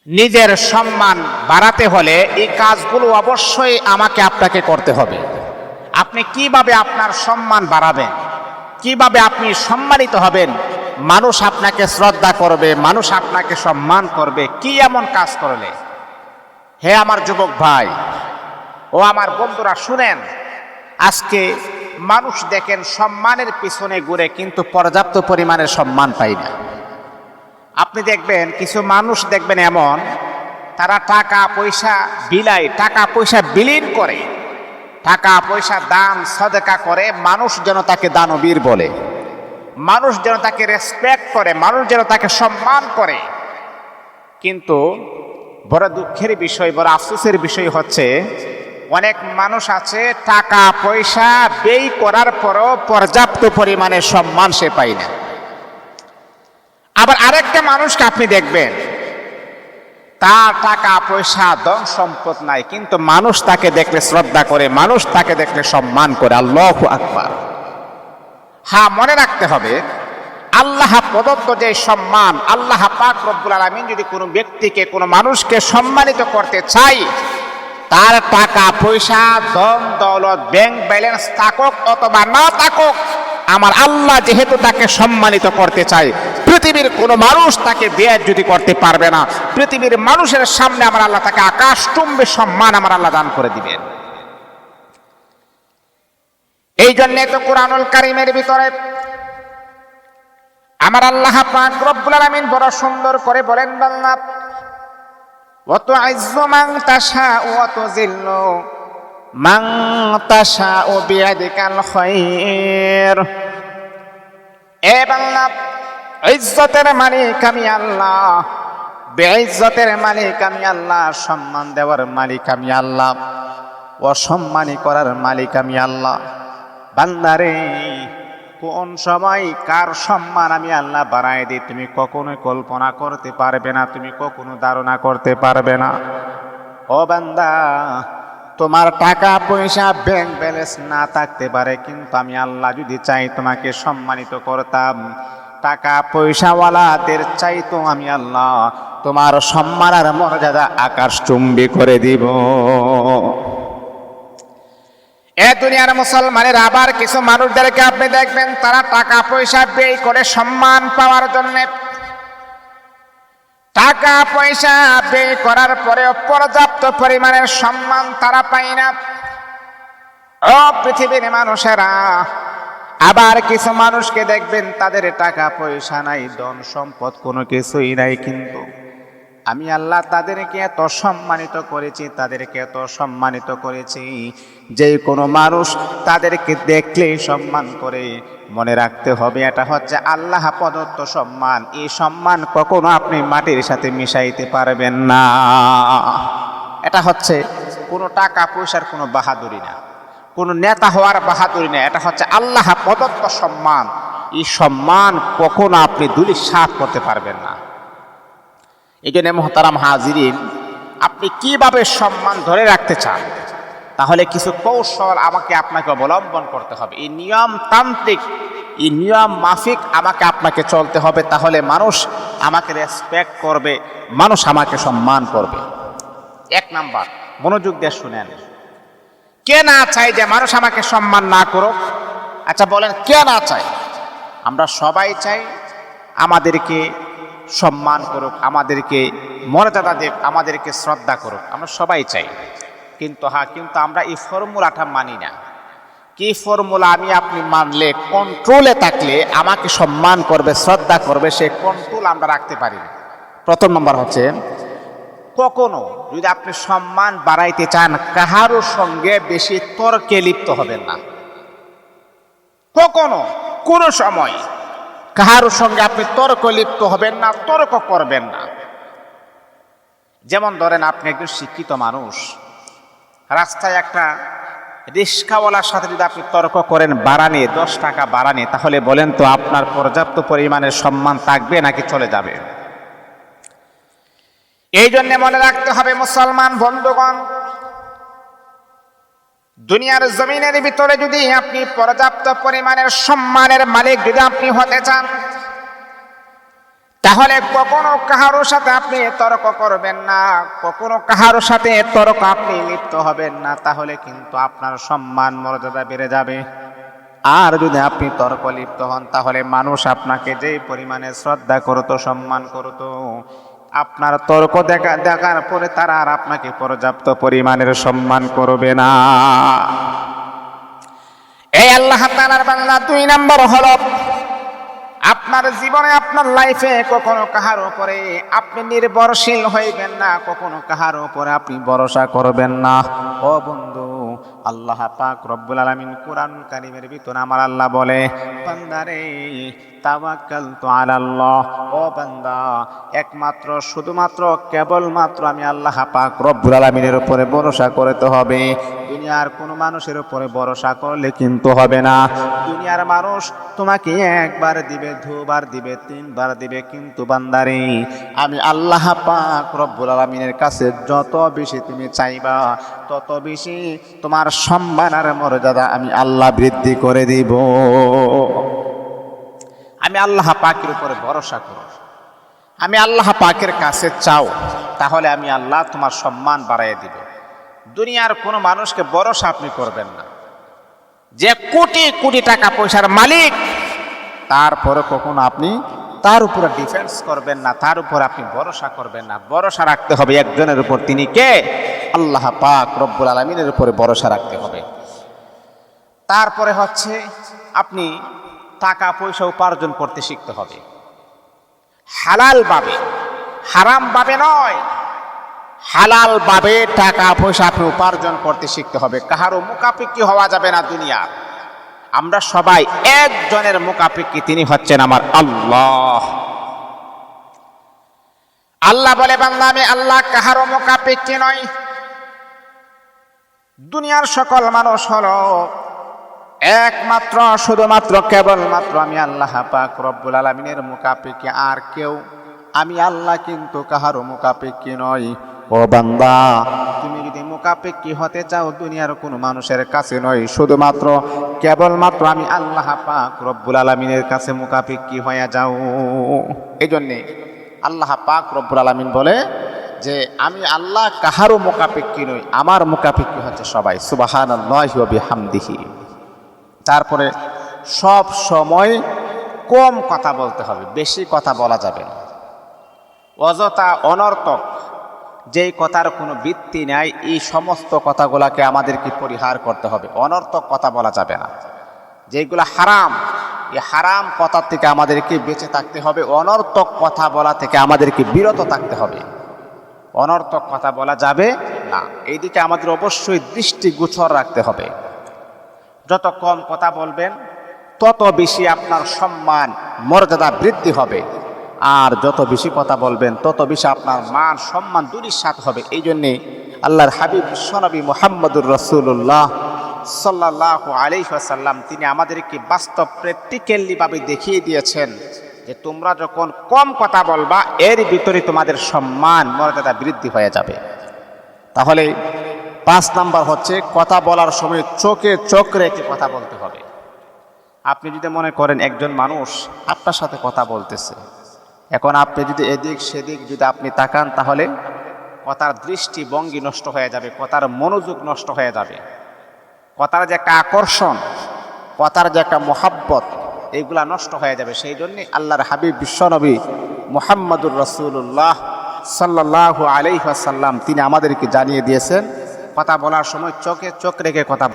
নিজের সম্মান বাড়াতে হলে এই কাজগুলো অবশ্যই আমাকে আপনাকে করতে হবে। আপনি কিভাবে আপনার সম্মান বাড়াবেন, কিভাবে আপনি সম্মানিত হবেন, মানুষ আপনাকে শ্রদ্ধা করবে, মানুষ আপনাকে সম্মান করবে, কি এমন কাজ করলে? হে আমার যুবক ভাই ও আমার বন্ধুরা, শুনেন, আজকে মানুষ দেখেন সম্মানের পিছনে ঘুরে কিন্তু পর্যাপ্ত পরিমাণের সম্মান পায় না। আপনি দেখবেন কিছু মানুষ দেখবেন এমন, তারা টাকা পয়সা বিলায়, টাকা পয়সা বিলীন করে, টাকা পয়সা দান সদকা করে, মানুষ যেন তাকে দানবীর বলে, মানুষ যেন তাকে রেসপেক্ট করে, মানুষ যেন তাকে সম্মান করে। কিন্তু বড় দুঃখের বিষয়, বড় আফসোসের বিষয় হচ্ছে অনেক মানুষ আছে টাকা পয়সা ব্যয় করার পরও পর্যাপ্ত পরিমাণে সম্মান সে পায় না। আবার আরেকটা মানুষকে আপনি দেখবেন, তার টাকা পয়সা ধন সম্পদ নাই, কিন্তু মানুষ তাকে দেখলে শ্রদ্ধা করে, মানুষ তাকে দেখলে সম্মান করে। আল্লাহু আকবার। হ্যাঁ, মনে রাখতে হবে, আল্লাহ প্রদত্ত যে সম্মান, আল্লাহ পাক রব্বুল আলামিন যদি কোনো ব্যক্তিকে, কোনো মানুষকে সম্মানিত করতে চাই, তার টাকা পয়সা ধন দৌলত ব্যাংক ব্যালেন্স থাকুক অথবা না থাকুক, আমার আল্লাহ যেহেতু তাকে সম্মানিত করতে চায়, পৃথিবীর কোনো মানুষ তাকে বেইজ্জতি করতে পারবে না। পৃথিবীর মানুষের সামনে আমার আল্লাহ তাকে আকাশচুম্বী সম্মান আমার আল্লাহ দান করে দিবেন। এই জন্যে তো কুরআনুল কারীমের ভিতরে আমার আল্লাহ পাক রব্বুল আলামিন বড় সুন্দর করে বলেন, বান্দা ওয়া তু'ইজ্জু মান তাশাউ ওয়া তুযিল্লু মান তাশাউ বিয়াদিকাল খায়র। এ বান্দা, ইজ্জতের মালিক আমি আল্লাহ, বেইজ্জতের মালিক আমি আল্লাহ, সম্মান দেওয়ার মালিক আমি আল্লাহ, অসম্মানী করার মালিক আমি আল্লাহ। বান্দারে, কোন সময় কার সম্মান আমি আল্লাহ বাড়ায় দিই তুমি কখনোই কল্পনা করতে পারবে না, তুমি কখনো ধারণা করতে পারবে না। ও বান্দা, তোমার টাকা পয়সা ব্যাংক ব্যালেন্স না থাকতে পারে, কিন্তু আমি আল্লাহ যদি চাই তোমাকে সম্মানিত করতাম, টাকা পয়সাওয়ালাদের চাইতো আমি আল্লাহ তোমার সম্মান আর মর্যাদা আকাশচুম্বী করে দিব। এ দুনিয়ার মুসলমানের আবার কিছু মানুষদেরকে আপনি দেখবেন, তারা টাকা পয়সা ব্যয় করে সম্মান পাওয়ার জন্য, টাকা পয়সা ব্যয় করার পরেও পর্যাপ্ত পরিমাণের সম্মান তারা পায় না। ও পৃথিবীর মানুষেরা, আবার কিছু মানুষকে দেখবেন তাদের টাকা পয়সা নাই, ধন সম্পদ কোনো কিছুই নাই, কিন্তু আমি আল্লাহ তাদেরকে এত সম্মানিত করেছি, তাদেরকে এত সম্মানিত করেছি, যে কোনো মানুষ তাদেরকে দেখলেই সম্মান করে। মনে রাখতে হবে, এটা হচ্ছে আল্লাহ প্রদত্ত সম্মান। এই সম্মান কখনো আপনি মাটির সাথে মিশাইতে পারবেন না। এটা হচ্ছে কোনো টাকা পয়সার কোনো বাহাদুরি না, কোনো নেতা হওয়ার বাহাদুরি না, এটা হচ্ছে আল্লাহ প্রদত্ত সম্মান। এই সম্মান কখনো আপনি ধূলিসাৎ করতে পারবেন না। এই জন্য মুহতারাম হাজিরিন, আপনি কিভাবে সম্মান ধরে রাখতে চান, তাহলে কিছু কৌশল আমাকে আপনাকে অবলম্বন করতে হবে। এই নিয়মতান্ত্রিক, এই নিয়ম মাফিক আমাকে আপনাকে চলতে হবে, তাহলে মানুষ আমাকে রেসপেক্ট করবে, মানুষ আমাকে সম্মান করবে। এক নাম্বার, মনোযোগ দিয়ে শুনেন, কে না চাই যে মানুষ আমাকে সম্মান না করুক? আচ্ছা বলেন, কে না চাই? আমরা সবাই চাই আমাদেরকে সম্মান করুক, আমাদেরকে মর্যাদা দেব, আমাদেরকে শ্রদ্ধা করুক, আমরা সবাই চাই। কিন্তু কিন্তু আমরা এই ফর্মুলাটা মানি না। কি ফর্মুলা? আমি আপনি মানলে, কন্ট্রোলে থাকলে আমাকে সম্মান করবে, শ্রদ্ধা করবে, সে কন্ট্রোল আমরা রাখতে পারি না। প্রথম নম্বর হচ্ছে, কখনো যদি আপনি সম্মান বাড়াইতে চান, কাহারও সঙ্গে বেশি তর্কে লিপ্ত হবেন না। কখনো কোনো সময় কাহারও সঙ্গে আপনি তর্ক লিপ্ত হবেন না, তর্ক করবেন না। যেমন ধরেন, আপনি একজন শিক্ষিত মানুষ, রাস্তায় একটা রিক্সাওয়ালার সাথে যদি আপনি তর্ক করেন বাড়ানে, 10 টাকা বাড়ানে, তাহলে বলেন তো আপনার পর্যাপ্ত পরিমাণের সম্মান থাকবে নাকি চলে যাবে? এই জন্য মনে রাখতে হবে মুসলমান বন্ধুগণ, দুনিয়ার জমিনের ভিতরে যদি আপনি পর্যাপ্ত পরিমাণের সম্মানের মালিক যদি আপনি হতে চান, তাহলে কখনো কাহারোর সাথে আপনি তর্ক করবেন না, কখনো কাহারোর সাথে তর্ক আপনি লিপ্ত হবেন না, তাহলে কিন্তু আপনার সম্মান মর্যাদা বেড়ে যাবে। আর যদি আপনি তর্ক লিপ্ত হন, তাহলে মানুষ আপনাকে যেই পরিমাণে শ্রদ্ধা করতো, সম্মান করতো, আপনার তর্ক দেখার পরে তারা আর আপনাকে পর্যাপ্ত পরিমাণের সম্মান করবে না। এই আল্লাহ তাআলার বান্দা 2 নাম্বার হলো, আপনার জীবনে আপনার লাইফে কখনো কাহার উপরে আপনি নির্ভরশীল হইবেন না, কখনো কাহার উপরে আপনি ভরসা করবেন না। ও বন্ধু, আল্লাহ পাক রব্বুল আলামিন কুরআন কারীমের ভিতরে আমার আল্লাহ বলে, বান্দারে তাওয়াক্কালতু আলাল্লাহ, ও বান্দা একমাত্র শুধুমাত্র কেবলমাত্র আমি আল্লাহ পাক রব্বুল আলামিনের উপরে ভরসা করতে হবে। দুনিয়ার কোনো মানুষের উপরে ভরসা করলে কিন্তু হবে না। দুনিয়ার মানুষ তোমাকে একবার দিবে, দুবার দিবে, 3 বার দিবে, কিন্তু বান্দারে আমি আল্লাহ পাক রব্বুল আলামিনের কাছে যত বেশি তুমি চাইবা, তত বেশি তোমার সম্মান আর মর্যাদা আমি আল্লাহ বৃদ্ধি করে দিব। আমি আল্লাহ পাকের উপরে ভরসা করো, আমি আল্লাহ পাকের কাছে চাও, তাহলে আমি আল্লাহ তোমার সম্মান বাড়াইয়ে দিব। দুনিয়ার কোনো মানুষকে ভরসা আপনি করবেন না। যে কোটি কোটি টাকা পয়সার মালিক, তারপরে কখনো আপনি তার উপরে ডিফেন্স করবেন না, তার উপর আপনি ভরসা করবেন না। ভরসা রাখতে হবে একজনের উপর, তিনি কে? আল্লাহ পাক রব্বুল আলামিনের উপরে ভরসা রাখতে হবে। তারপরে হচ্ছে আপনি টাকা পয়সা উপার্জন করতে শিখতে হবে, হালাল ভাবে, হারাম ভাবে নয়, হালাল ভাবে টাকা পয়সা আপনি উপার্জন করতে শিখতে হবে। কাহারও মুখাপেক্ষী হওয়া যাবে না দুনিয়া। আমরা সবাই একজনের মুখাপেক্ষী, তিনি হচ্ছেন আমার আল্লাহ। আল্লাহ বলে, বান্দা আমি আল্লাহ কাহারও মুখাপেক্ষী নয়। দুনিয়ার সকল মানুষ হলো একমাত্র শুধুমাত্র কেবলমাত্র আমি আল্লাহ পাক রব্বুল আলামিনের মুখাপেক্ষী, আর কেউ আমি আল্লাহ কিন্তু কাহারও মুখাপেক্ষী নয়। ও বান্দা, তুমি যদি মুখাপেক্ষী হতে চাও দুনিয়ার কোনো মানুষের কাছে নয়, শুধুমাত্র কেবলমাত্র আমি আল্লাহ পাক রব্বুল আলামিনের কাছে মুখাপেক্ষী হয়ে যাও। এই জন্যে আল্লাহ পাক রব্বুল আলামিন বলে যে আমি আল্লাহ কাহারও মুখাপেক্ষী নই, আমার মুখাপেক্ষী হচ্ছে সবাই। সুবহানাল্লাহি ওয়া বিহামদিহি। তারপরে সব সময় কম কথা বলতে হবে, বেশি কথা বলা যাবে না। অযথা অনর্থক যেই কথার কোনো ভিত্তি নাই, এই সমস্ত কথাগুলাকে আমাদেরকে পরিহার করতে হবে। অনর্থক কথা বলা যাবে না। যেগুলো হারাম, এই হারাম কথা থেকে আমাদেরকে বেঁচে থাকতে হবে। অনর্থক কথা বলা থেকে আমাদেরকে বিরত থাকতে হবে। অনর্থক কথা বলা যাবে না, এইদিকে আমাদের অবশ্যই দৃষ্টিগোচর রাখতে হবে। যত কম কথা বলবেন তত বেশি আপনার সম্মান মর্যাদা বৃদ্ধি হবে, আর যত বেশি কথা বলবেন তত বেশি আপনার মান সম্মান দুনিশাত হবে। এই জন্যে আল্লাহর হাবিব বিশ্বনবী মুহাম্মদুর রাসূলুল্লাহ সাল্লাল্লাহু আলাইহি ওয়াসাল্লাম তিনি আমাদেরকে বাস্তব প্র্যাকটিক্যালি ভাবে দেখিয়ে দিয়েছেন যে তোমরা যখন কম কথা বলবা, এর ভিতরে তোমাদের সম্মান মর্যাদা বৃদ্ধি হয়ে যাবে। তাহলে 5 নাম্বার হচ্ছে কথা বলার সময় চোখে চোখ রেখে কথা বলতে হবে। আপনি যদি মনে করেন একজন মানুষ আপনার সাথে কথা বলতেছে, এখন আপনি যদি এদিক সেদিক যদি আপনি তাকান, তাহলে কথার দৃষ্টিভঙ্গি নষ্ট হয়ে যাবে, কথার মনোযোগ নষ্ট হয়ে যাবে, কথার যে একটা আকর্ষণ, কথার যে একটা মোহাব্বত, এইগুলা নষ্ট হয়ে যাবে। সেই জন্যে আল্লাহর হাবিব বিশ্বনবী মুহাম্মদুর রাসূলুল্লাহ সাল্লাল্লাহু আলাইহি ওয়াসাল্লাম তিনি আমাদেরকে জানিয়ে দিয়েছেন কথা বলার সময় চোখে চোখ রেখে কথা